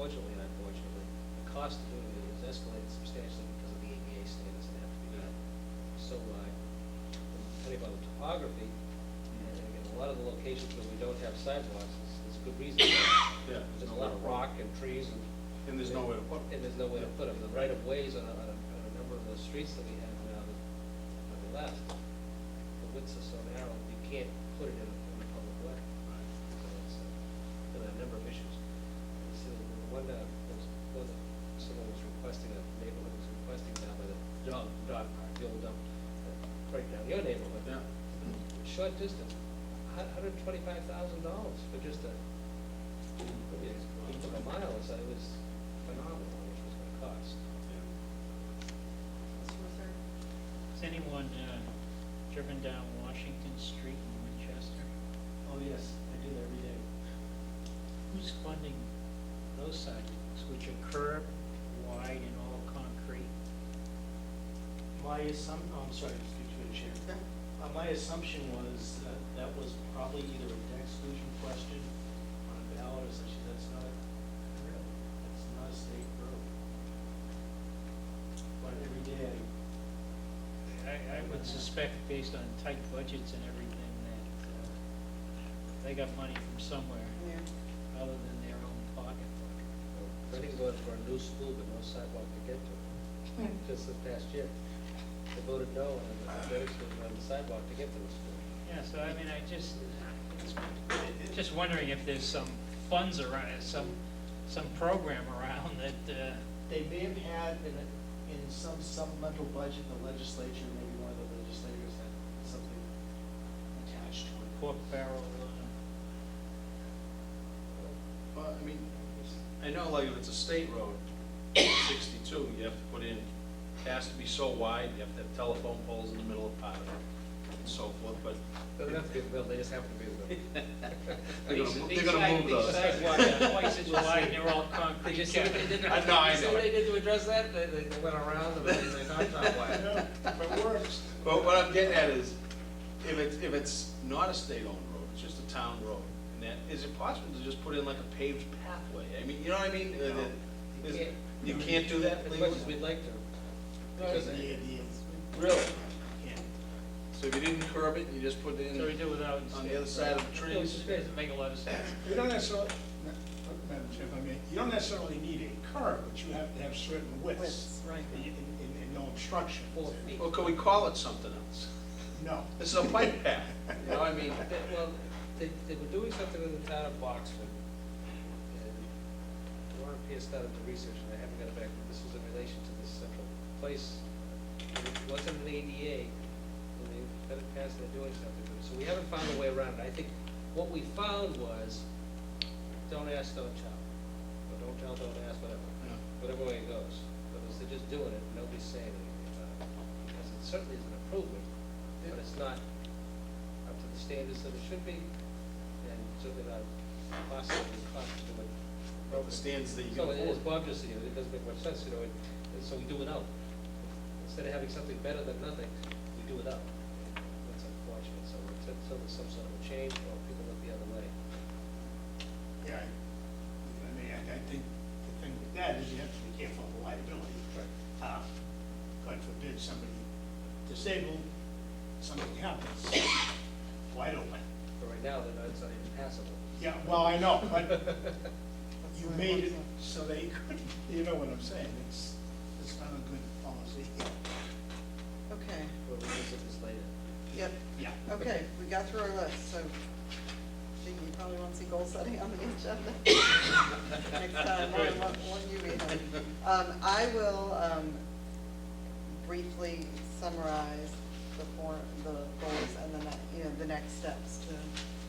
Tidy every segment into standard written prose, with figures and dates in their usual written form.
fortunately and unfortunately, the cost of doing it has escalated substantially because of the ADA standards that have to be met. So, depending on the topography, and again, a lot of the locations where we don't have sidewalks, there's a good reason for that. Yeah. There's a lot of rock and trees and. And there's nowhere to put them. And there's nowhere to put them. The right of ways on a number of the streets that we have now that on the left, the widths are so narrow, you can't put it in a public way. So it's, there are a number of issues. So the one, someone was requesting, a neighborhood was requesting down by the dog park, the old dump, right down your neighborhood. Yeah. Short distance, $125,000 for just a, maybe it took a mile or so. It was phenomenal, how much it was going to cost. Has anyone driven down Washington Street in Winchester? Oh, yes, I do that every day. Who's funding those sidewalks, which are curved, wide, and all concrete? My I'm sorry, speak to the chair. My assumption was that was probably either a debt exclusion question on a ballot or such. That's not a state road. But every day I would suspect, based on tight budgets and everything, that they got money from somewhere other than their own pocketbook. Ready to vote for a new school, but no sidewalk to get to. Just this past year, they voted no on the athletics field on the sidewalk to get to the school. Yeah, so I mean, just wondering if there's some funds around, some program around that, they may have had in some supplemental budget, the legislature, maybe one of the legislators had something attached to it. pork barrel, Well, I mean, I know like if it's a state road, 62, you have to put in, it has to be so wide, you have to have telephone poles in the middle of part of it, and so forth, but Doesn't have to be the middle, they just happen to be the middle. they're gonna move those. These sidewalks are twice as wide, and they're all concrete. Did you see what they did? I know, I See know. what they did to address that? They went around and they knocked out wire. It works. But what I'm getting at is, if it's not a state-owned road, it's just a town road, and that, is it possible to just put in like a paved pathway? I mean, you know what I mean? You can't. You can't do that As much legally? as we'd like to. Because Because Really? Yeah. So if you didn't curb it, you just put it in So we do without. on the other side of the It trees? just doesn't make a lot of sense. You don't necessarily, Madam Chair, if I may, you don't necessarily need a curb, but you have to have certain widths. Right. And no obstruction. 4 feet. Well, could we call it something else? No. This is a bike path, you know what I mean? Well, they were doing something in the town of Boxford. And Warren Pierce started the research, and I haven't got it back, but this was in relation to this central place. It wasn't an ADA, and they got it passed, they're doing something with it. So we haven't found a way around it. I think what we found was, don't ask, don't tell. Or don't tell, don't ask, whatever. Yeah. Whatever way it goes. Because they're just doing it, and nobody's saying anything about it. Because it certainly is an improvement, but it's not up to the standards that it should be, and certainly not possibly cost to it. Well, the stands that you So can as afford. Bob just said, it doesn't make much sense, so we do it out. Instead of having something better than nothing, we do it out. That's unfortunate, so until there's some sort of a change, or people look the other way. Yeah, I mean, I think the thing with that is you have to be careful of the liability. Right. God forbid somebody disabled, something happens, wide open. But right now, it's not even passable. Yeah, well, I know, but you made it so they couldn't, you know what I'm saying? It's not a good policy. Okay, We'll revisit this later. yep, Yeah. okay, we got through our list, so Gee, you probably want to see goal setting on the agenda next time, one you may have. I will briefly summarize the goals and the next steps to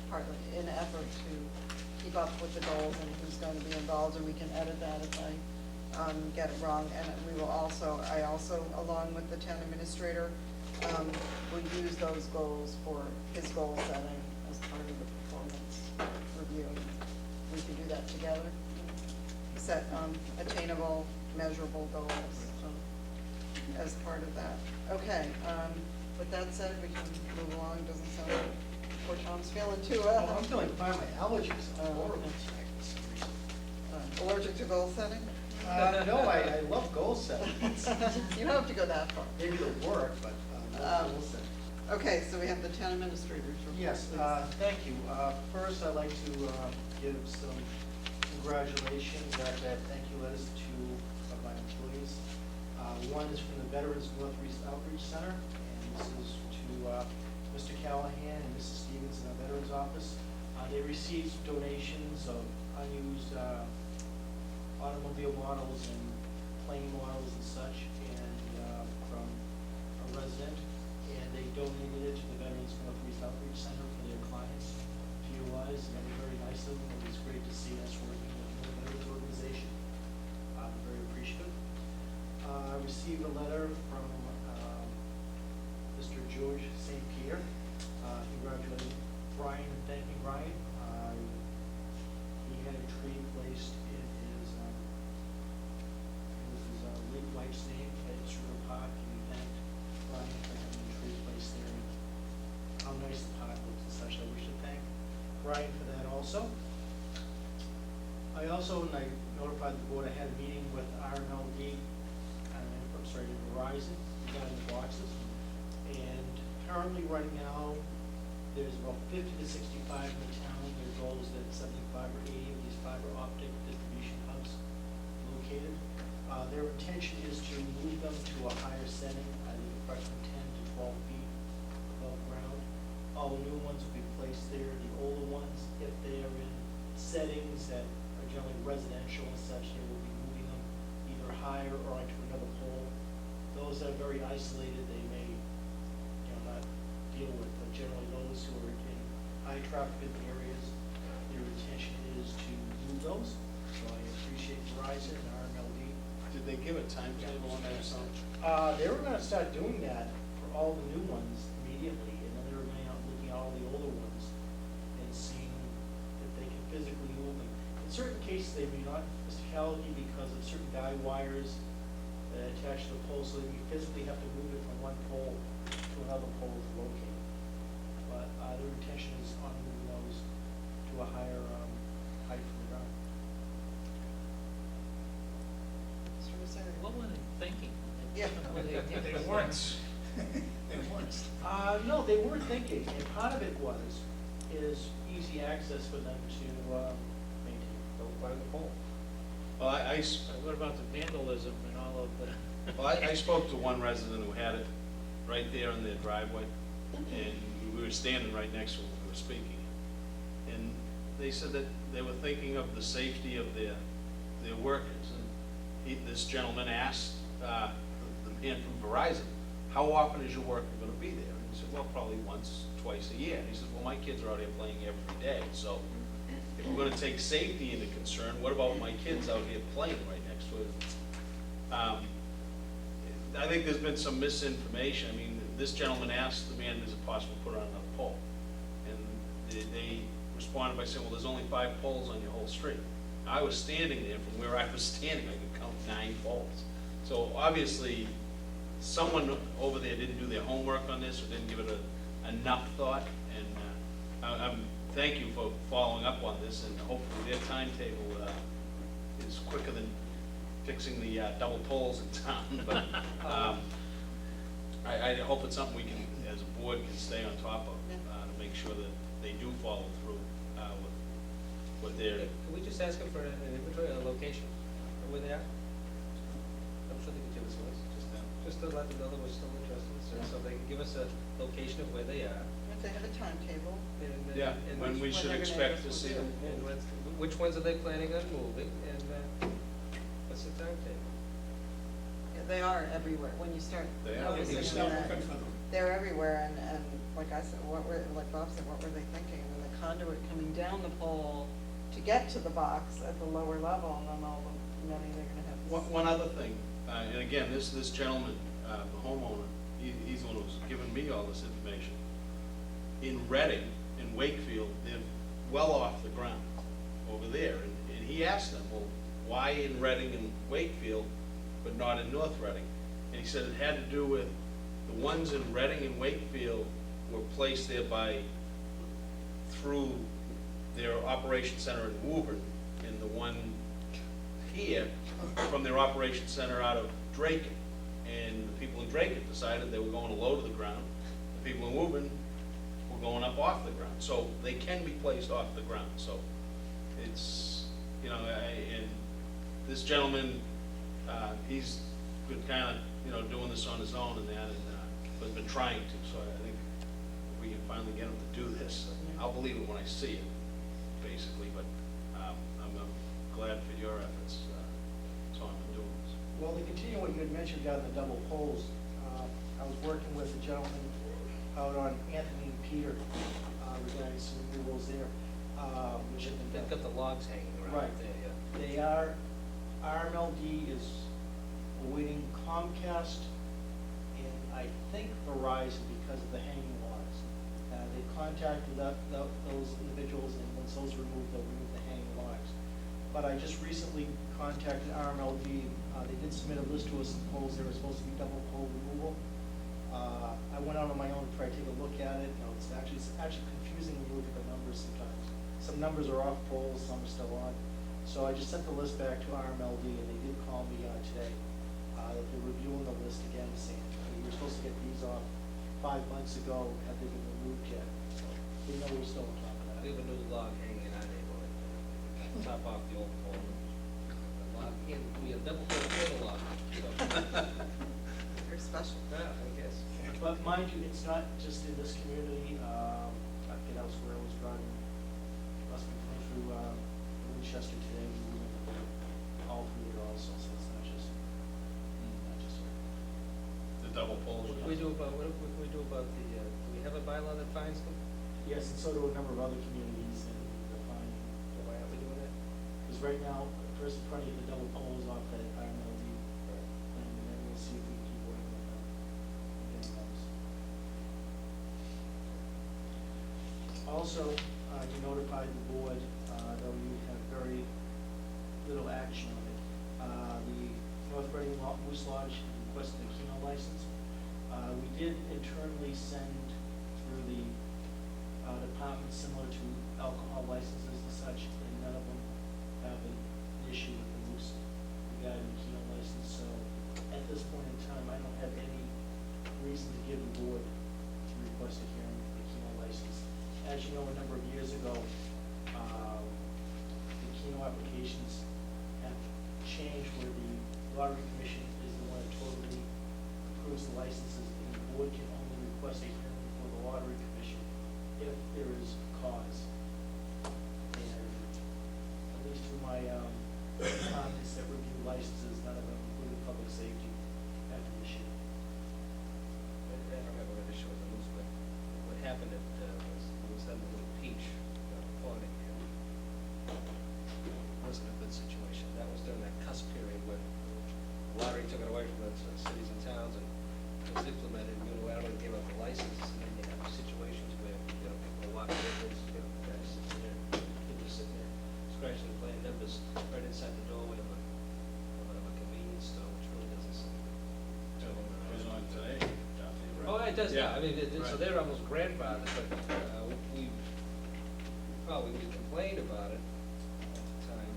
partly, in an effort to keep up with the goals and who's going to be involved, and we can edit that if I get it wrong. And we will also, along with the town administrator, will use those goals for his goal setting as part of the performance review. We can do that together, set attainable, measurable goals as part of that. Okay, with that said, we can move along. Doesn't sound like poor Tom's feeling too well. Oh, I'm feeling fine, my allergies are horrible okay. tonight for some reason. allergic to goal setting? No, I love goal setting. You don't have to go that far. Maybe the work, but not goal setting. Okay, so we have the town administrators report. Yes, please. thank you. First, I'd like to give some congratulations and thank you letters to two of my employees. One is from the Veterans Northeast Outreach Center, and this is to Mr. Callahan and Mrs. Stevens in our Veterans Office. They received donations of unused automobile models and plane models and such, and from a resident, and they donated it to the Veterans Northeast Outreach Center for their clients to utilize, and that was very nice of them. It was great to see us working with the Veterans Organization. I'm very appreciative. I received a letter from Mr. George St. Pierre, congratulating Brian and thanking Brian. He had a tree placed in his late wife's name at Sugar Park, and he thanked Brian for having the tree placed there, and how nice the park looks and such. I wish to thank Brian for that also. I also, and I notified the board, I had a meeting with RMLD, Verizon, regarding the boxes. And currently, right now, there's about 50 to 65 in the town. Their goal is that 75 or 80 of these fiber optic distribution hubs located. Their intention is to move them to a higher setting, I think approximately 10 to 12 feet above ground. All the new ones will be placed there. The older ones, if they are in settings that are generally residential and such, they will be moving them either higher or onto another pole. Those that are very isolated, they may, not deal with, but generally those who are in high traffic areas, their intention is to move those. So I appreciate Verizon and RMLD. Did they give a timetable on that or something? They were gonna start doing that for all the new ones immediately, and then they were going out looking at all the older ones and seeing if they can physically move them. In certain cases, they may not, Mr. Callahan, because of certain guy wires that attach to the pole, so you physically have to move it from one pole to another pole to locate. But their intention is on moving those to a higher height from the ground. Mr. Rosario? What were they thinking? Yeah. They weren't. They weren't. No, they weren't thinking, and part of it is easy access for them to maintain. Don't find the pole. Well, What about the vandalism and all of the? I spoke to one resident who had it right there in their driveway, and we were standing right next to him when we were speaking. And they said that they were thinking of the safety of their workers. And this gentleman asked the man from Verizon, how often is your worker going to be there? And he said, well, probably once, twice a year. And he said, well, my kids are out here playing every day, so if we're going to take safety into concern, what about my kids out here playing right next to it? I think there's been some misinformation. I mean, this gentleman asked the man, is it possible to put on another pole? And they responded by saying, well, there's only 5 poles on your whole street. I was standing there, from where I was standing, I could count 9 poles. So obviously, someone over there didn't do their homework on this, or didn't give it enough thought. And thank you for following up on this, and hopefully their timetable is quicker than fixing the double poles in town. But I hope it's something we can, as a board, can stay on top of, to make sure that they do follow through with what they're. Can we just ask them for an inventory, a location of where they are? I'm sure they could give us a list, just to let them know that we're still interested, so they can give us a location of where they are. If they have a timetable. Yeah, when we should they're gonna expect to have see to them. And which ones are they planning on moving, and what's the timetable? Yeah, they are everywhere, when you start They are. noticing They start that. looking for them. They're everywhere, and like I said, like Bob said, what were they thinking? And the conduit coming down the pole to get to the box at the lower level, and then all the money they're gonna have. One other thing, and again, this gentleman, the homeowner, he's the one who's given me all this information. In Reading, in Wakefield, they're well off the ground over there. And he asked them, well, why in Reading and Wakefield, but not in North Reading? And he said it had to do with the ones in Reading and Wakefield were placed there through their operation center in Woburn, and the one here from their operation center out of Drayton. And the people in Drayton decided they were going to low to the ground. The people in Woburn were going up off the ground. So they can be placed off the ground. So it's, you know, and this gentleman, he's been kind of, you know, doing this on his own and that, and has been trying to. So I think if we can finally get him to do this, I'll believe it when I see it, basically. But I'm glad for your efforts, Tom, in doing this. Well, to continue what you had mentioned about the double poles, I was working with a gentleman out on Anthony and Peter regarding some removals there, which have been They've done. got the logs hanging around Right. there, yeah. They are, RMLD is awaiting Comcast and I think Verizon because of the hanging logs. They contacted those individuals, and once those are removed, they'll remove the hanging logs. But I just recently contacted RMLD. They did submit a list to us of poles that were supposed to be double pole removal. I went out on my own to try to take a look at it. You know, it's actually confusing when you look at the numbers sometimes. Some numbers are off poles, some are still on. So I just sent the list back to RMLD, and they did call me today. That they're reviewing the list again, saying, you were supposed to get these off 5 months ago, have they been removed yet? So they know we're still on top of that. We have a new log hanging in our neighborhood. Top off the old pole. The log, we have double pole and a log. So, Very special. yeah, I guess. But mind you, it's not just in this community. I've been elsewhere. I was driving, must be coming through Winchester today. We were all through there also, so it's not just here. The double poles. What can we do about, what can we do about the, do we have a bylaw that fines them? Yes, and so do a number of other communities in the fine. Why aren't we doing that? Because right now, first in front of you, the double poles off that RMLD, and then we'll see if we can keep working with them. and getting those. Also, you notified the board, though you have very little action on it. The North Reading Moose Lodge requested a keno license. We did internally send through the department similar to alcohol licenses and such, and none of them have an issue with the moose regarding the keno license. So at this point in time, I don't have any reason to give the board to request a hearing for the keno license. As you know, a number of years ago, the keno applications have changed where the lottery commission is the one that totally approves the licenses, and the board can only request a hearing for the lottery commission if there is cause. And at least through my departments that review licenses, none of them, including public safety, have an issue. I don't have an issue with the moose, but what happened at, was that little peach pond again. Wasn't a good situation. That was during that cusp period when the lottery took it away from the cities and towns and it was implemented unilaterally, gave up the license, and then you have situations where, you know, people are walking vehicles, you know, guys sitting there, people are sitting there scratching and playing numbers right inside the doorway of a convenience store, which really doesn't seem to. It was on today, Duffy, right? Oh, it does now, I Yeah. mean, so Right. they're almost grandfathered, but we complained about it at the time,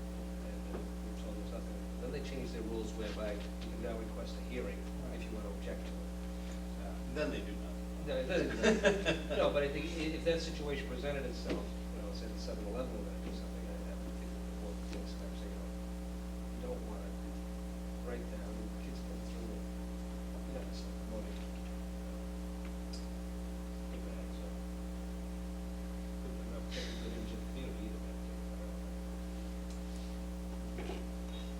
and we were told there was nothing. Then they changed their rules whereby you can now request a hearing if you want to object to it. Then they do nothing. No, it doesn't. No, but I think if that situation presented itself, you know, say the 7-Eleven were going to do something, I think the board would feel sometimes, you know, you don't want to write down, the kids come through it, you know, it's promoting. Big bag, so. Good enough, take a good image of the community, either way.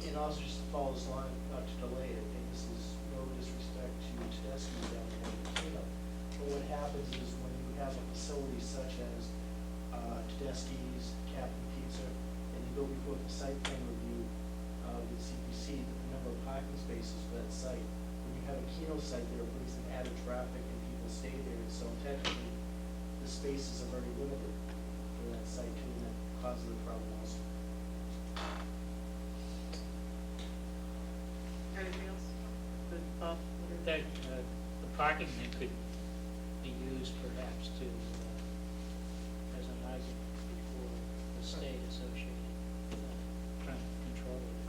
And also just to follow this line, not to delay it, and this is no disrespect to Tedeschi down there in Keno. But what happens is when you have a facility such as Tedeschi's, Captain Pizza, and you go before the site plan review with CPC, the number of parking spaces for that site. When you have a Keno site there, it brings in added traffic and people stay there, so technically, the spaces are very limited for that site too, and that causes the problem also. Anything else? Good, Bob? That, the parking then could be used perhaps to, as an argument before the state association.